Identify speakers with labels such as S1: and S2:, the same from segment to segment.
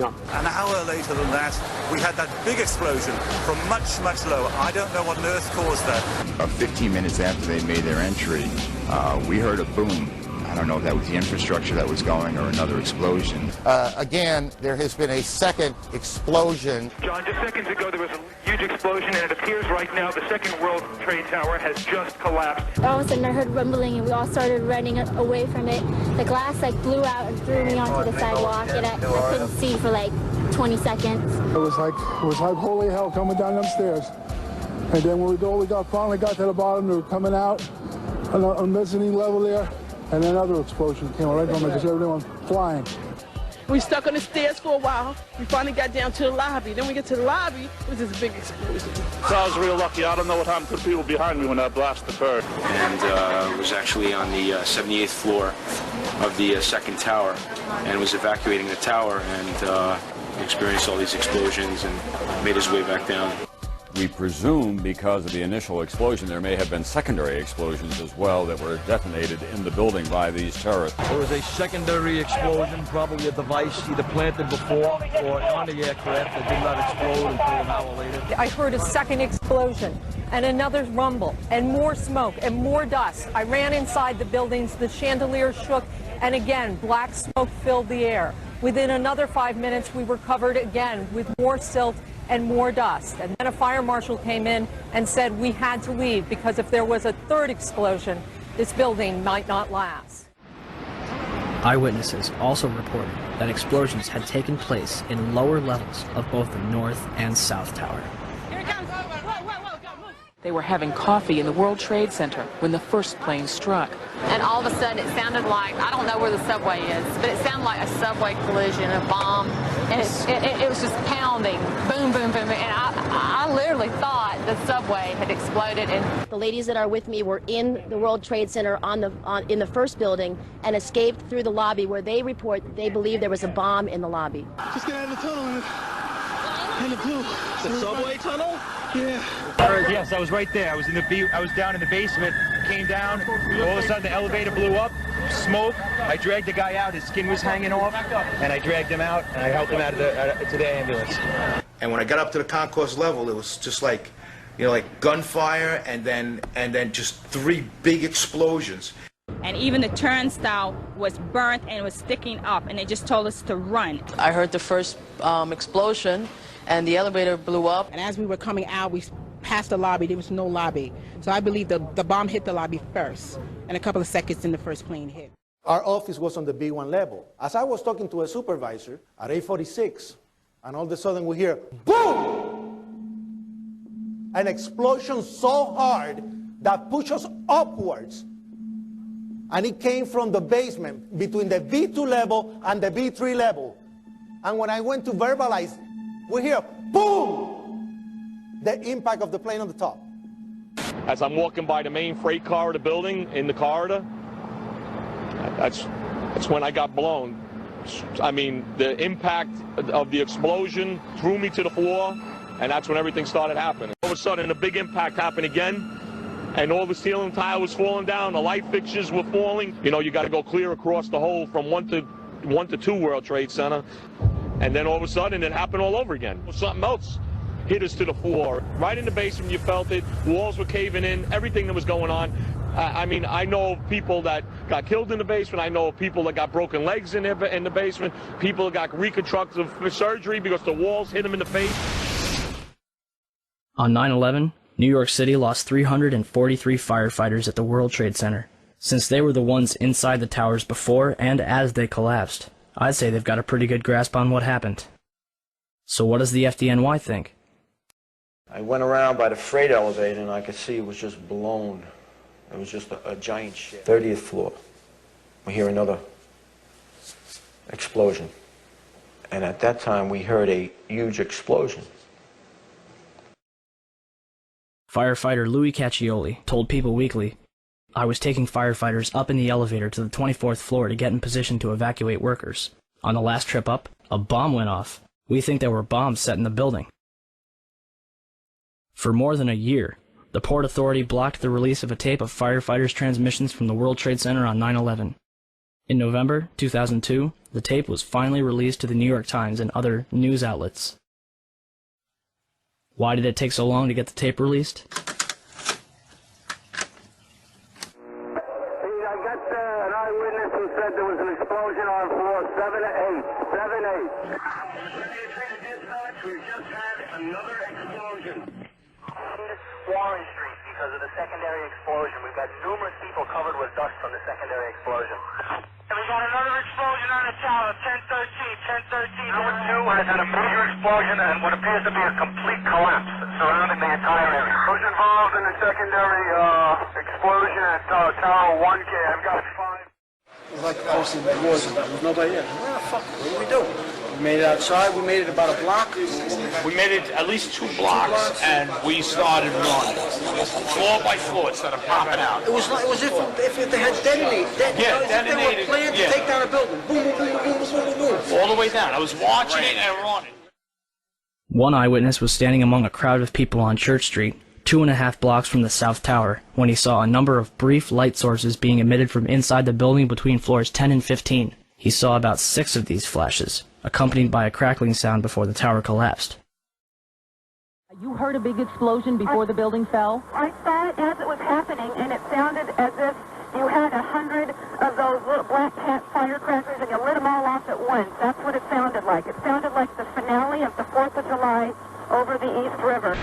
S1: An hour later than that, we had that big explosion from much, much lower. I don't know what on earth caused that.
S2: 15 minutes after they made their entry, we heard a boom. I don't know if that was the infrastructure that was going or another explosion.
S3: Again, there has been a second explosion.
S4: John, just seconds ago there was a huge explosion, and it appears right now the second World Trade Tower has just collapsed.
S5: All of a sudden I heard rumbling and we all started running away from it. The glass blew out and threw me onto the sidewalk, and I couldn't see for 20 seconds.
S6: It was like holy hell coming down them stairs. And then when we finally got to the bottom, they were coming out on the mezzanine level there. And another explosion came right from it, just everyone flying.
S7: We stuck on the stairs for a while. We finally got down to the lobby. Then we get to the lobby, it was this big explosion.
S8: So I was real lucky. I don't know what happened to the people behind me when that blast occurred.
S9: And was actually on the 78th floor of the second tower, and was evacuating the tower, and experienced all these explosions and made his way back down.
S10: We presume because of the initial explosion there may have been secondary explosions as well that were detonated in the building by these terrorists.
S11: There was a secondary explosion, probably a device either planted before or on the aircraft that did not explode until an hour later.
S12: I heard a second explosion and another rumble and more smoke and more dust. I ran inside the buildings, the chandelier shook, and again black smoke filled the air. Within another 5 minutes we were covered again with more silt and more dust. And then a fire marshal came in and said we had to leave because if there was a third explosion, this building might not last.
S13: Eyewitnesses also reported that explosions had taken place in lower levels of both the North and South Tower.
S14: Here it comes. They were having coffee in the World Trade Center when the first plane struck.
S15: And all of a sudden it sounded like, I don't know where the subway is, but it sounded like a subway collision, a bomb, and it was just pounding, boom, boom, boom, and I literally thought the subway had exploded. And
S16: the ladies that are with me were in the World Trade Center in the first building and escaped through the lobby where they report that they believe there was a bomb in the lobby.
S6: Just get out of the tunnel and
S11: the subway tunnel?
S6: Yeah.
S4: Yes, I was right there. I was down in the basement, came down, all of a sudden the elevator blew up, smoke. I dragged the guy out, his skin was hanging off, and I dragged him out, and I helped him out to the ambulance.
S17: And when I got up to the concourse level, it was just like, like gunfire, and then just 3 big explosions.
S18: And even the turnstile was burnt and was sticking up, and they just told us to run.
S19: I heard the first explosion, and the elevator blew up.
S7: And as we were coming out, we passed the lobby. There was no lobby. So I believe the bomb hit the lobby first, and a couple of seconds then the first plane hit.
S20: Our office was on the B1 level. As I was talking to a supervisor at 8:46, and all of a sudden we hear, boom! An explosion so hard that pushed us upwards. And it came from the basement between the B2 level and the B3 level. And when I went to verbalize, we hear, boom! The impact of the plane on the top.
S8: As I'm walking by the main freight car of the building, in the corridor, that's when I got blown. I mean, the impact of the explosion threw me to the floor, and that's when everything started happening. All of a sudden, a big impact happened again, and all the ceiling tile was falling down, the light fixtures were falling. You got to go clear across the whole from 1 to 2 World Trade Center, and then all of a sudden, it happened all over again. Something else hit us to the floor. Right in the basement, you felt it. Walls were caving in, everything that was going on. I mean, I know of people that got killed in the basement. I know of people that got broken legs in the basement. People that got reconstructive surgery because the walls hit them in the face.
S13: On 9/11, New York City lost 343 firefighters at the World Trade Center. Since they were the ones inside the towers before and as they collapsed, I'd say they've got a pretty good grasp on what happened. So what does the FDNY think?
S9: I went around by the freight elevator and I could see it was just blown. It was just a giant ship. 30th floor. We hear another explosion. And at that time we heard a huge explosion.
S13: Firefighter Louis Caccioli told People Weekly, "I was taking firefighters up in the elevator to the 24th floor to get in position to evacuate workers. On the last trip up, a bomb went off. We think there were bombs set in the building." For more than a year, the Port Authority blocked the release of a tape of firefighters' transmissions from the World Trade Center on 9/11. In November 2002, the tape was finally released to the New York Times and other news outlets. Why did it take so long to get the tape released?
S21: I got an eyewitness who said there was an explosion on floor 7-8. 7-8. We just had another explosion. Warren Street because of the secondary explosion. We've got numerous people covered with dust from the secondary explosion. And we got another explosion on the tower, 1013. Number 2 has had a major explosion and what appears to be a complete collapse surrounding the entire area. Who's involved in the secondary explosion at Tower 1K? I've got 5.
S22: It was like the first thing there was nobody there. Where the fuck? What do we do? We made it outside. We made it about a block.
S23: We made it at least 2 blocks, and we started running floor by floor instead of popping out.
S22: It was like, it was if they had detonated.
S23: Detonated.
S22: They were planned to take down a building. Boom, boom, boom, boom, boom, boom, boom.
S23: All the way down. I was watching it and running.
S13: One eyewitness was standing among a crowd of people on Church Street, 2.5 blocks from the South Tower, when he saw a number of brief light sources being emitted from inside the building between floors 10 and 15. He saw about 6 of these flashes, accompanied by a crackling sound before the tower collapsed.
S24: You heard a big explosion before the building fell?
S25: I saw it as it was happening, and it sounded as if you had 100 of those little black cat firecrackers and you lit them all off at once. That's what it sounded like. It sounded like the finale of the 4th of July over the East River.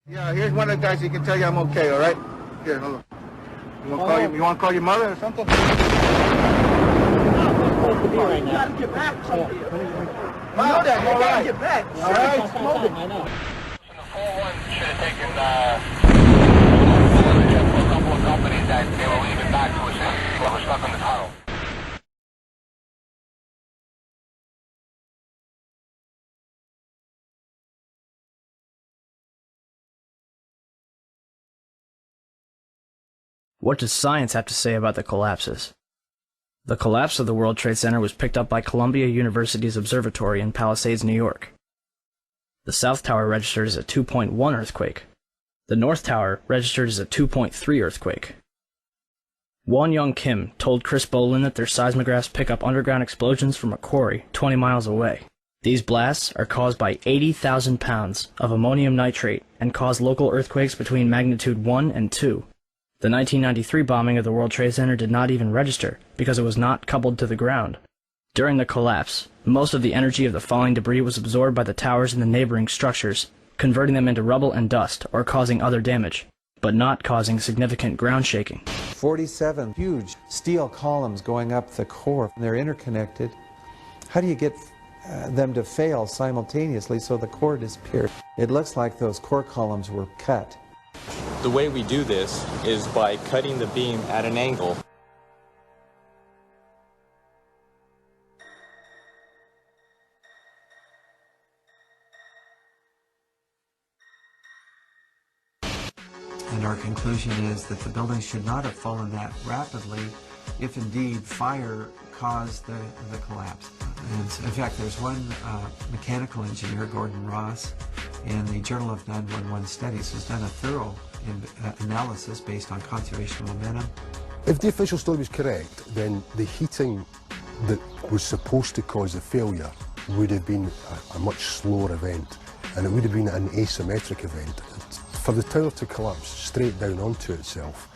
S20: Yeah, here's one of the guys who can tell you I'm okay, all right? Here, hold on. You want to call your mother or something?
S22: You gotta get back. I know that. You gotta get back. All right?
S24: I know.
S21: The 4-1 should have taken a couple of companies that they were leaving back to us that were stuck in the tunnel.
S13: What does science have to say about the collapses? The collapse of the World Trade Center was picked up by Columbia University's observatory in Palisades, New York. The South Tower registered as a 2.1 earthquake. The North Tower registered as a 2.3 earthquake. Won Young Kim told Chris Bolin that their seismographs pick up underground explosions from a quarry 20 miles away. These blasts are caused by 80,000 pounds of ammonium nitrate and cause local earthquakes between magnitude 1 and 2. The 1993 bombing of the World Trade Center did not even register because it was not coupled to the ground. During the collapse, most of the energy of the falling debris was absorbed by the towers and the neighboring structures, converting them into rubble and dust or causing other damage, but not causing significant ground shaking.
S26: 47 huge steel columns going up the core. They're interconnected. How do you get them to fail simultaneously so the core disappeared? It looks like those core columns were cut.
S27: The way we do this is by cutting the beam at an angle.
S26: And our conclusion is that the building should not have fallen that rapidly if indeed fire caused the collapse. And in fact, there's one mechanical engineer, Gordon Ross, in the Journal of 911 Studies, who's done a thorough analysis based on conservation momentum.
S28: If the official story was correct, then the heating that was supposed to cause the failure would have been a much slower event, and it would have been an asymmetric event. For the tower to collapse straight down onto itself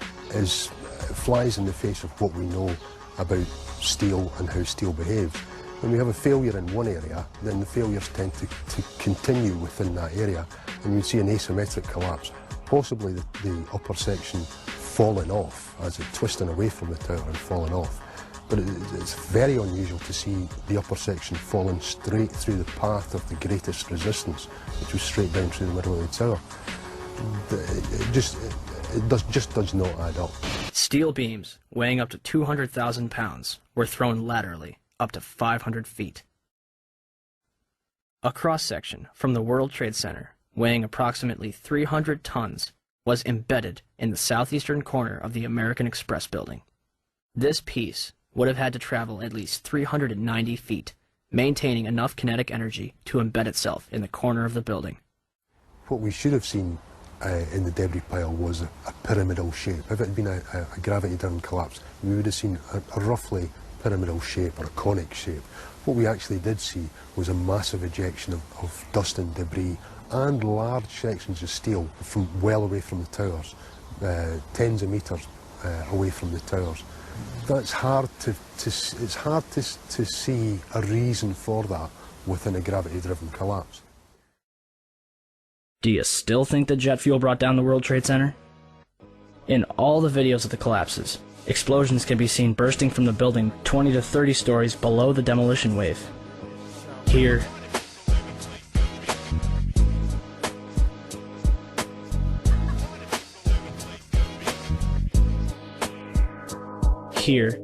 S28: flies in the face of what we know about steel and how steel behaves. When we have a failure in one area, then the failures tend to continue within that area, and we see an asymmetric collapse. Possibly the upper section falling off, as it twisting away from the tower and falling off. But it's very unusual to see the upper section falling straight through the path of the greatest resistance, which was straight down through the middle of the tower. It just does not add up.
S13: Steel beams, weighing up to 200,000 pounds, were thrown laterally, up to 500 feet. A cross-section from the World Trade Center, weighing approximately 300 tons, was embedded in the southeastern corner of the American Express building. This piece would have had to travel at least 390 feet, maintaining enough kinetic energy to embed itself in the corner of the building.
S28: What we should have seen in the debris pile was a pyramidal shape. If it had been a gravity-driven collapse, we would have seen a roughly pyramidal shape or a conic shape. What we actually did see was a massive ejection of dust and debris and large sections of steel from well away from the towers, tens of meters away from the towers. That's hard to see a reason for that within a gravity-driven collapse.
S13: Do you still think the jet fuel brought down the World Trade Center? In all the videos of the collapses, explosions can be seen bursting from the building 20 to 30 stories below the demolition wave. Here, here,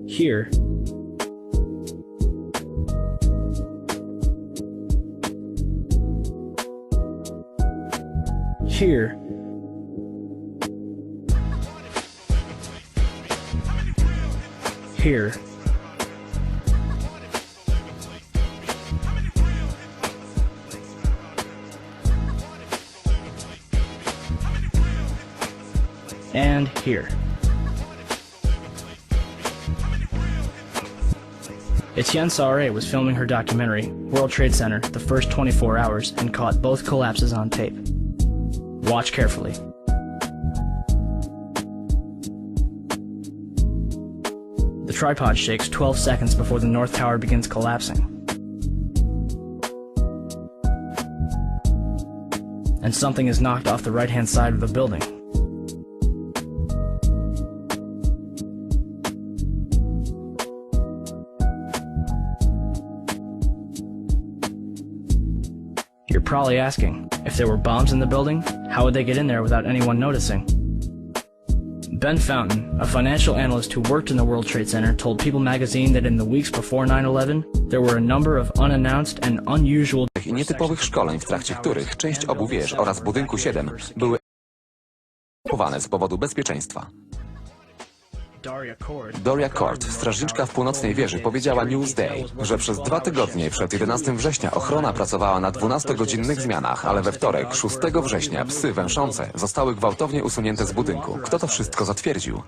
S13: here, here, here, and here. Etienne Sauret was filming her documentary, World Trade Center, the first 24 hours, and caught both collapses on tape. Watch carefully. The tripod shakes 12 seconds before the North Tower begins collapsing. And something is knocked off the right-hand side of the building. You're probably asking, if there were bombs in the building, how would they get in there without anyone noticing? Ben Fountain, a financial analyst who worked in the World Trade Center, told People magazine that in the weeks before 9/11, there were a number of unannounced and unusual
S1: i nietypowych szkoleń, w trakcie których część obu wież oraz budynku 7 były ewakuowane z powodu bezpieczeństwa. Doria Cord, strażniczka w północnej wieży, powiedziała Newsday, że przez 2 tygodnie przed 11 września ochrona pracowała na 12-godzinnych zmianach, ale we wtorek, 6 września, psy węszące zostały gwałtownie usunięte z budynku. Kto to wszystko zatwierdził?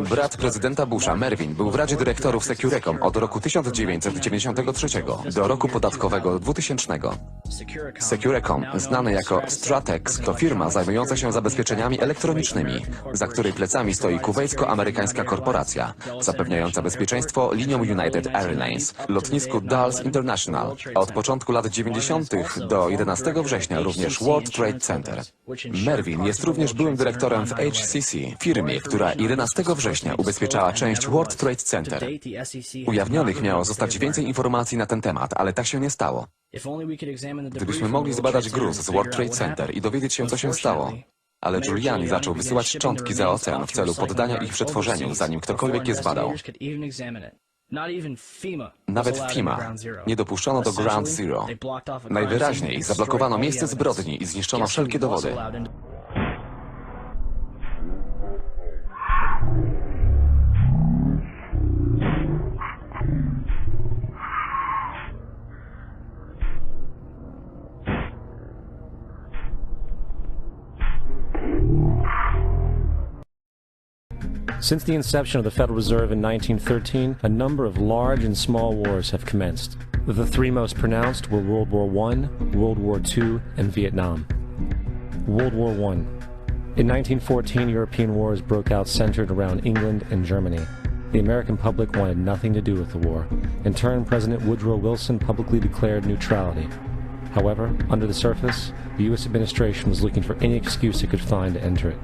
S1: Brat prezydenta Busha, Mervyn, był w Radzie Dyrektorów Securecom od roku 1993 do roku podatkowego 2000. Securecom, znany jako Stratex, to firma zajmująca się zabezpieczeniami elektronicznymi, za której plecami stoi kuwejsko-amerykańska korporacja, zapewniająca bezpieczeństwo liniom United Airlines, lotnisku Dulles International, a od początku lat 90. do 11 września również World Trade Center. Mervyn jest również byłym dyrektorem w HCC, firmie, która 11 września ubezpieczała część World Trade Center. Ujawnionych miało zostać więcej informacji na ten temat, ale tak się nie stało. Gdybyśmy mogli zbadać gruz z World Trade Center i dowiedzieć się, co się stało. Ale Giuliani zaczął wysyłać szczątki za ocean w celu poddania ich przetworzeniu, zanim ktokolwiek je zbadał. Nawet FEMA nie dopuszczono do Ground Zero. Najwyraźniej zablokowano miejsce zbrodni i zniszczono wszelkie dowody.
S2: Since the inception of the Federal Reserve in 1913, a number of large and small wars have commenced. The 3 most pronounced were World War I, World War II, and Vietnam. World War I. In 1914, European wars broke out centered around England and Germany. The American public wanted nothing to do with the war. In turn, President Woodrow Wilson publicly declared neutrality. However, under the surface, the U.S. administration was looking for any excuse it could find to enter it.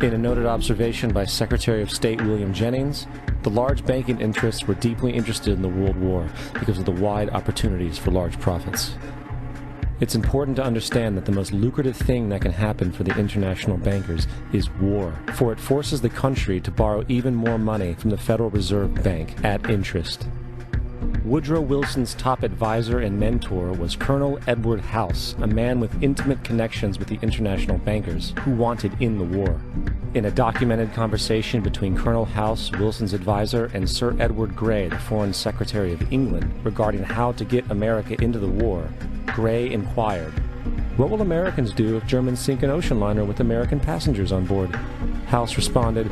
S2: In a noted observation by Secretary of State William Jennings, the large banking interests were deeply interested in the World War because of the wide opportunities for large profits. It's important to understand that the most lucrative thing that can happen for the international bankers is war, for it forces the country to borrow even more money from the Federal Reserve Bank at interest. Woodrow Wilson's top advisor and mentor was Colonel Edward House, a man with intimate connections with the international bankers who wanted in the war. In a documented conversation between Colonel House, Wilson's advisor, and Sir Edward Grey, the Foreign Secretary of England, regarding how to get America into the war, Grey inquired, "What will Americans do if Germans sink an ocean liner with American passengers on board?" House responded,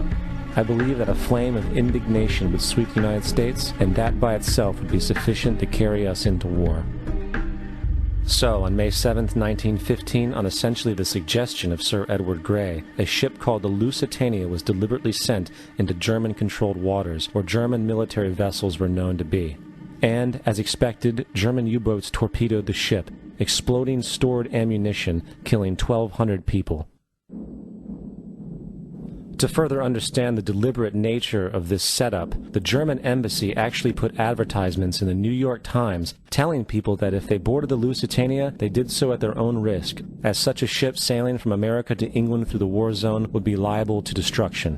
S2: "I believe that a flame of indignation would sweep the United States, and that by itself would be sufficient to carry us into war." So, on May 7, 1915, on essentially the suggestion of Sir Edward Grey, a ship called the Lusitania was deliberately sent into German-controlled waters, where German military vessels were known to be. And, as expected, German U-boats torpedoed the ship, exploding stored ammunition, killing 1,200 people. To further understand the deliberate nature of this setup, the German embassy actually put advertisements in the New York Times telling people that if they boarded the Lusitania, they did so at their own risk, as such a ship sailing from America to England through the war zone would be liable to destruction.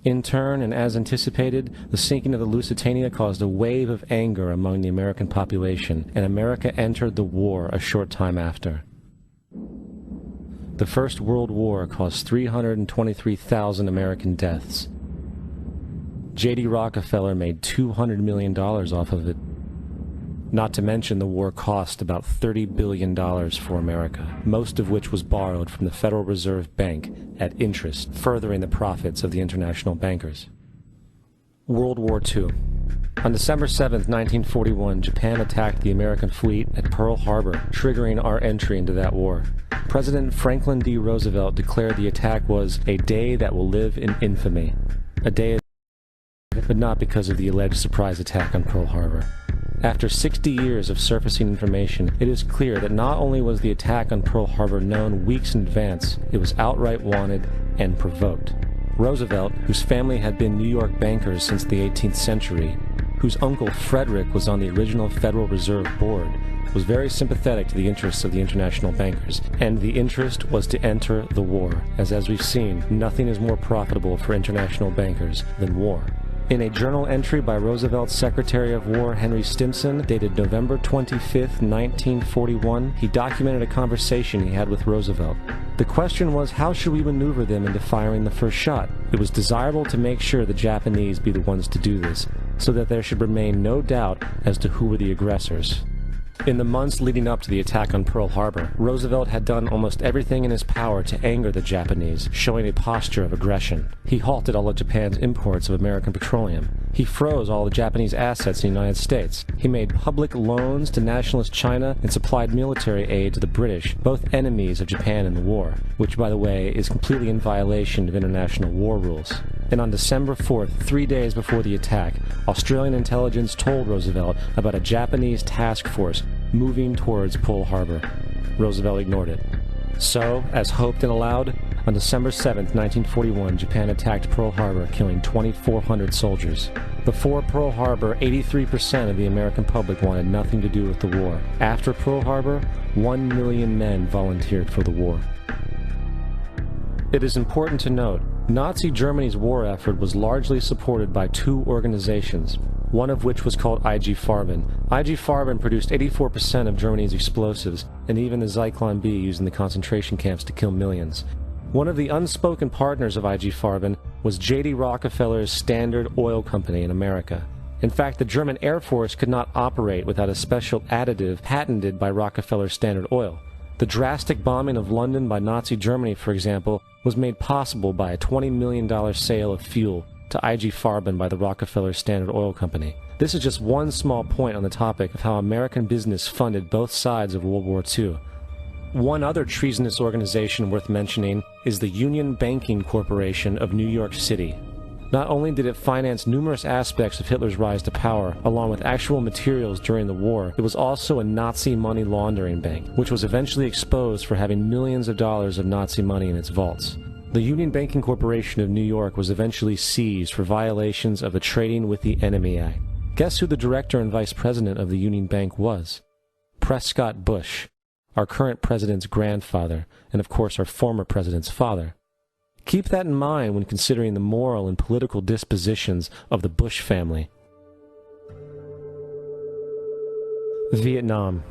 S2: In turn, and as anticipated, the sinking of the Lusitania caused a wave of anger among the American population, and America entered the war a short time after. The First World War caused 323,000 American deaths. J.D. Rockefeller made $200 million off of it. Not to mention the war cost about $30 billion for America, most of which was borrowed from the Federal Reserve Bank at interest, furthering the profits of the international bankers. World War II. On December 7, 1941, Japan attacked the American fleet at Pearl Harbor, triggering our entry into that war. President Franklin D. Roosevelt declared the attack was a day that will live in infamy. A day, but not because of the alleged surprise attack on Pearl Harbor. After 60 years of surfacing information, it is clear that not only was the attack on Pearl Harbor known weeks in advance, it was outright wanted and provoked. Roosevelt, whose family had been New York bankers since the 18th century, whose uncle Frederick was on the original Federal Reserve Board, was very sympathetic to the interests of the international bankers, and the interest was to enter the war, as we've seen, nothing is more profitable for international bankers than war. In a journal entry by Roosevelt's Secretary of War Henry Stimson, dated November 25, 1941, he documented a conversation he had with Roosevelt. The question was, how should we maneuver them into firing the first shot? It was desirable to make sure the Japanese be the ones to do this, so that there should remain no doubt as to who were the aggressors. In the months leading up to the attack on Pearl Harbor, Roosevelt had done almost everything in his power to anger the Japanese, showing a posture of aggression. He halted all of Japan's imports of American petroleum. He froze all the Japanese assets in the United States. He made public loans to nationalist China and supplied military aid to the British, both enemies of Japan in the war, which, by the way, is completely in violation of international war rules. And on December 4th, 3 days before the attack, Australian intelligence told Roosevelt about a Japanese task force moving towards Pearl Harbor. Roosevelt ignored it. So, as hoped and allowed, on December 7, 1941, Japan attacked Pearl Harbor, killing 2,400 soldiers. Before Pearl Harbor, 83% of the American public wanted nothing to do with the war. After Pearl Harbor, 1 million men volunteered for the war. It is important to note, Nazi Germany's war effort was largely supported by two organizations, one of which was called IG Farben. IG Farben produced 84% of Germany's explosives, and even the Zyklon B used in the concentration camps to kill millions. One of the unspoken partners of IG Farben was J.D. Rockefeller's Standard Oil Company in America. In fact, the German Air Force could not operate without a special additive patented by Rockefeller's Standard Oil. The drastic bombing of London by Nazi Germany, for example, was made possible by a $20 million sale of fuel to IG Farben by the Rockefeller Standard Oil Company. This is just one small point on the topic of how American business funded both sides of World War II. One other treasonous organization worth mentioning is the Union Banking Corporation of New York City. Not only did it finance numerous aspects of Hitler's rise to power, along with actual materials during the war, it was also a Nazi money laundering bank, which was eventually exposed for having millions of dollars of Nazi money in its vaults. The Union Banking Corporation of New York was eventually seized for violations of the Trading with the Enemy Act. Guess who the director and vice president of the Union Bank was? Prescott Bush, our current president's grandfather, and of course our former president's father. Keep that in mind when considering the moral and political dispositions of the Bush family. Vietnam.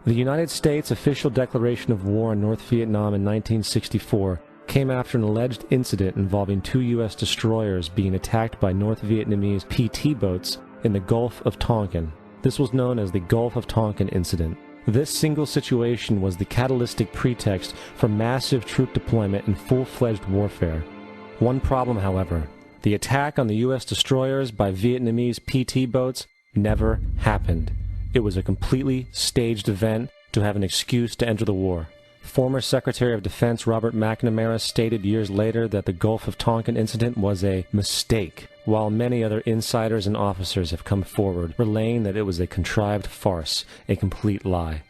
S2: The United States' official declaration of war on North Vietnam in 1964 came after an alleged incident involving 2 U.S. destroyers being attacked by North Vietnamese PT boats in the Gulf of Tonkin. This was known as the Gulf of Tonkin incident. This single situation was the catalytic pretext for massive troop deployment and full-fledged warfare. One problem, however, the attack on the U.S. destroyers by Vietnamese PT boats never happened. It was a completely staged event to have an excuse to enter the war. Former Secretary of Defense Robert McNamara stated years later that the Gulf of Tonkin incident was a mistake, while many other insiders and officers have come forward, relaying that it was a contrived farce, a complete lie.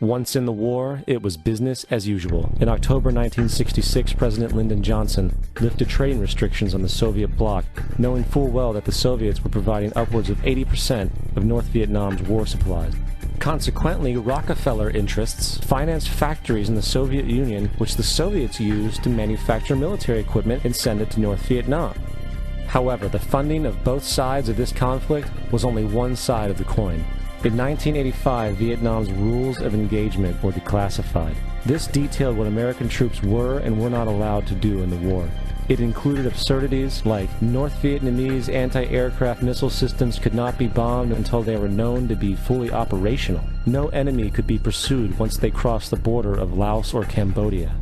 S2: Once in the war, it was business as usual. In October 1966, President Lyndon Johnson lifted trading restrictions on the Soviet bloc, knowing full well that the Soviets were providing upwards of 80% of North Vietnam's war supplies. Consequently, Rockefeller interests financed factories in the Soviet Union, which the Soviets used to manufacture military equipment and send it to North Vietnam. However, the funding of both sides of this conflict was only one side of the coin. In 1985, Vietnam's rules of engagement were declassified. This detailed what American troops were and were not allowed to do in the war. It included absurdities like North Vietnamese anti-aircraft missile systems could not be bombed until they were known to be fully operational. No enemy could be pursued once they crossed the border of Laos or Cambodia.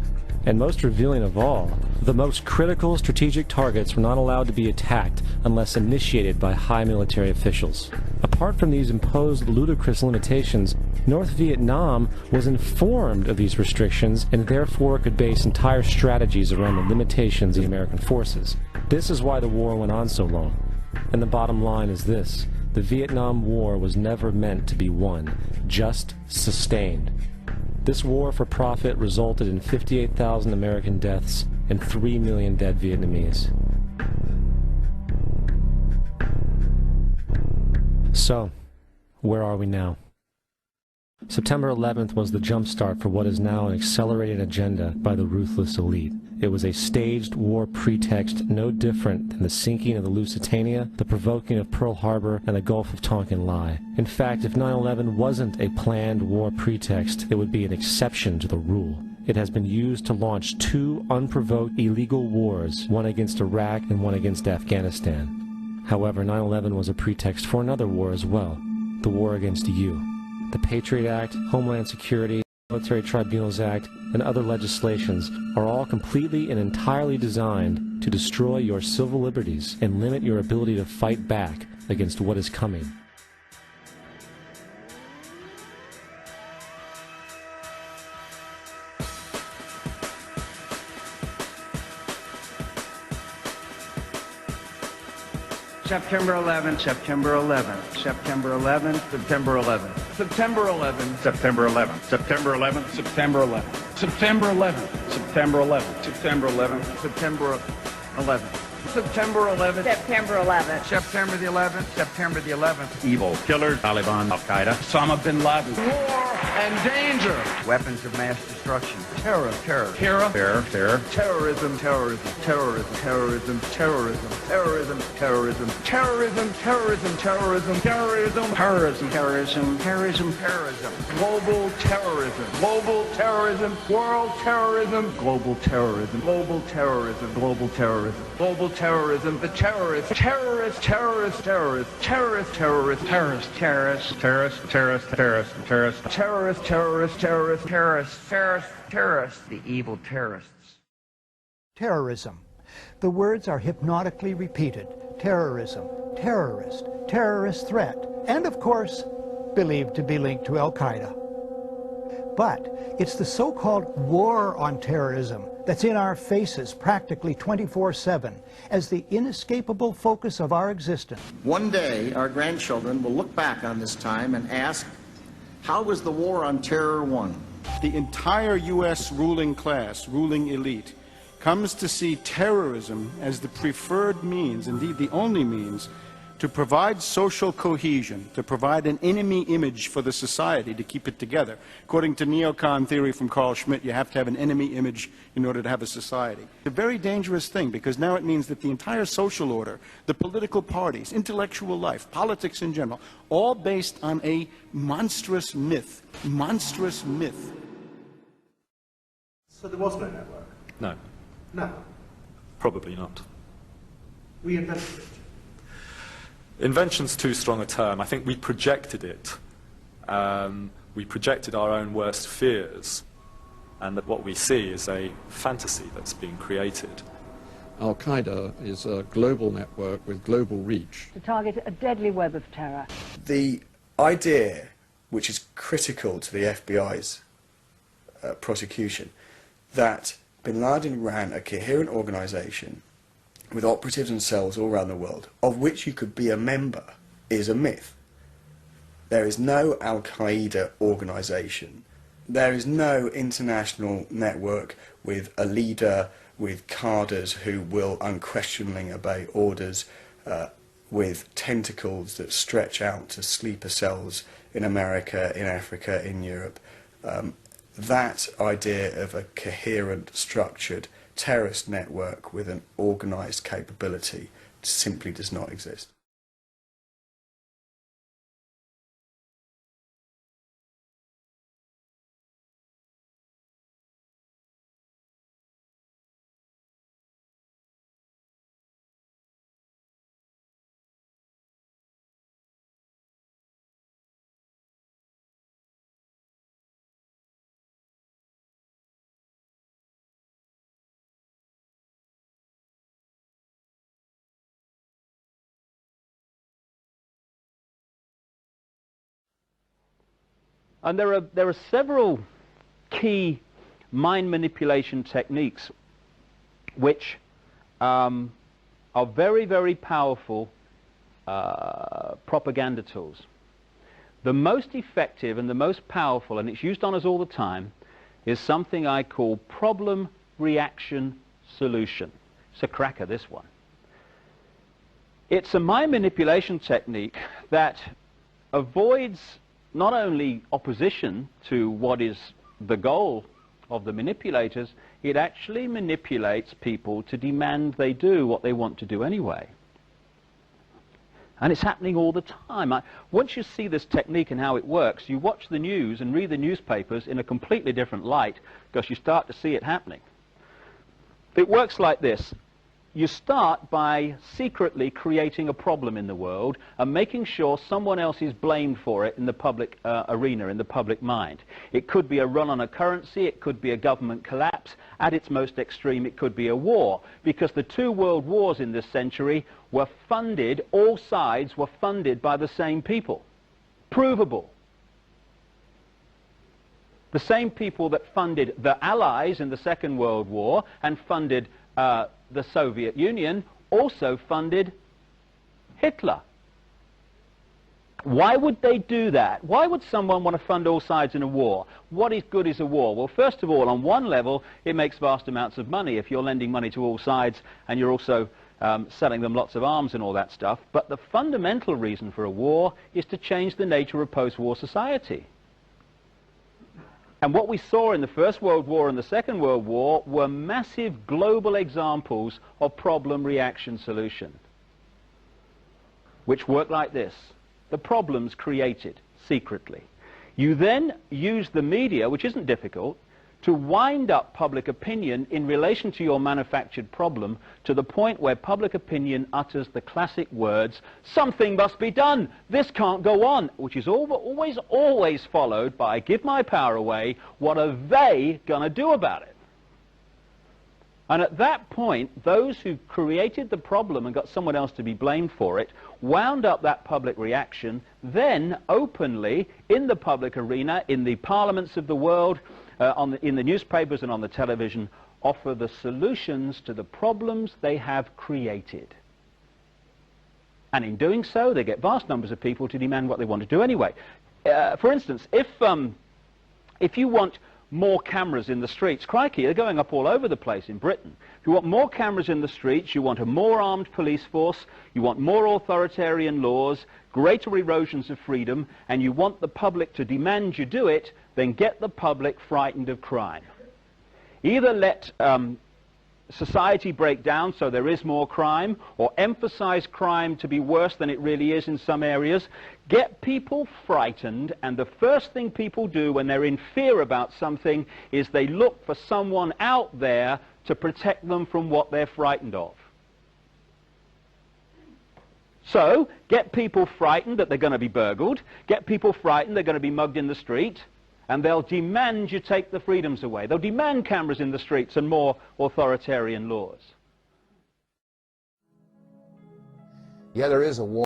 S2: And most revealing of all, the most critical strategic targets were not allowed to be attacked unless initiated by high military officials. Apart from these imposed ludicrous limitations, North Vietnam was informed of these restrictions and therefore could base entire strategies around the limitations of the American forces. This is why the war went on so long. And the bottom line is this: the Vietnam War was never meant to be won, just sustained. This war for profit resulted in 58,000 American deaths and 3 million dead Vietnamese. So, where are we now? September 11th was the jumpstart for what is now an accelerated agenda by the ruthless elite. It was a staged war pretext no different than the sinking of the Lusitania, the provoking of Pearl Harbor, and the Gulf of Tonkin lie. In fact, if 9/11 wasn't a planned war pretext, it would be an exception to the rule. It has been used to launch 2 unprovoked illegal wars, one against Iraq and one against Afghanistan. However, 9/11 was a pretext for another war as well, the war against you. The Patriot Act, Homeland Security, Military Tribunals Act, and other legislations are all completely and entirely designed to destroy your civil liberties and limit your ability to fight back against what is coming.
S22: September 11th, September 11th, September 11th, September 11th, September 11th, September 11th, September 11th, September 11th, September 11th, September 11th, September 11th, September 11th, September 11th,
S3: September 11th,
S22: September the 11th, September the 11th. Evil killers, Taliban, Al-Qaeda, Osama bin Laden. War and danger. Weapons of mass destruction. Terror, terror, terror, terror, terror, terrorism, terrorism, terrorism, terrorism, terrorism, terrorism, terrorism, terrorism, terrorism, terrorism, terrorism, terrorism, terrorism, terrorism, terrorism, global terrorism, global terrorism, world terrorism, global terrorism, global terrorism, global terrorism, global terrorism, the terrorists, terrorists, terrorists, terrorists, terrorists, terrorists, terrorists, terrorists, terrorists, terrorists, terrorists, terrorists, terrorists, terrorists, terrorists, terrorists, terrorists, terrorists, the evil terrorists.
S5: Terrorism. The words are hypnotically repeated. Terrorism, terrorist, terrorist threat, and of course, believed to be linked to Al-Qaeda. But it's the so-called war on terrorism that's in our faces practically 24/7 as the inescapable focus of our existence.
S3: One day, our grandchildren will look back on this time and ask, how was the war on terror won?
S22: The entire U.S. ruling class, ruling elite, comes to see terrorism as the preferred means, indeed the only means, to provide social cohesion, to provide an enemy image for the society to keep it together. According to neocon theory from Carl Schmitt, you have to have an enemy image in order to have a society. It's a very dangerous thing, because now it means that the entire social order, the political parties, intellectual life, politics in general, all based on a monstrous myth. Monstrous myth.
S6: So there was no network?
S10: No.
S6: No.
S10: Probably not.
S6: We invented it.
S10: Invention's too strong a term. I think we projected it. We projected our own worst fears, and that what we see is a fantasy that's being created.
S11: Al-Qaeda is a global network with global reach.
S24: To target a deadly web of terror.
S12: The idea, which is critical to the FBI's prosecution, that bin Laden ran a coherent organisation with operatives and cells all around the world, of which you could be a member, is a myth. There is no Al-Qaeda organisation. There is no international network with a leader, with cadres who will unquestioningly obey orders, with tentacles that stretch out to sleeper cells in America, in Africa, in Europe. That idea of a coherent, structured terrorist network with an organised capability simply does not exist.
S14: And there are several key mind manipulation techniques which are very, very powerful propaganda tools. The most effective and the most powerful, and it's used on us all the time, is something I call problem-reaction solution. It's a cracker, this one. It's a mind manipulation technique that avoids not only opposition to what is the goal of the manipulators, it actually manipulates people to demand they do what they want to do anyway. And it's happening all the time. Once you see this technique and how it works, you watch the news and read the newspapers in a completely different light, because you start to see it happening. It works like this. You start by secretly creating a problem in the world and making sure someone else is blamed for it in the public arena, in the public mind. It could be a run on a currency, it could be a government collapse. At its most extreme, it could be a war, because the two world wars in this century were funded, all sides were funded by the same people. Provable. The same people that funded the Allies in the Second World War and funded the Soviet Union also funded Hitler. Why would they do that? Why would someone want to fund all sides in a war? What is good is a war? Well, first of all, on one level, it makes vast amounts of money if you're lending money to all sides and you're also selling them lots of arms and all that stuff. But the fundamental reason for a war is to change the nature of post-war society. And what we saw in the First World War and the Second World War were massive global examples of problem-reaction solution, which work like this. The problem's created secretly. You then use the media, which isn't difficult, to wind up public opinion in relation to your manufactured problem to the point where public opinion utters the classic words, something must be done, this can't go on, which is always followed by, give my power away, what are they going to do about it? And at that point, those who created the problem and got someone else to be blamed for it wound up that public reaction, then openly, in the public arena, in the parliaments of the world, in the newspapers and on the television, offer the solutions to the problems they have created. And in doing so, they get vast numbers of people to demand what they want to do anyway. For instance, if you want more cameras in the streets, crikey, they're going up all over the place in Britain. If you want more cameras in the streets, you want a more armed police force, you want more authoritarian laws, greater erosions of freedom, and you want the public to demand you do it, then get the public frightened of crime. Either let society break down so there is more crime, or emphasize crime to be worse than it really is in some areas. Get people frightened, and the first thing people do when they're in fear about something is they look for someone out there to protect them from what they're frightened of. So, get people frightened that they're going to be burgled, get people frightened they're going to be mugged in the street, and they'll demand you take the freedoms away. They'll demand cameras in the streets and more authoritarian laws.
S4: Yeah, there is a war.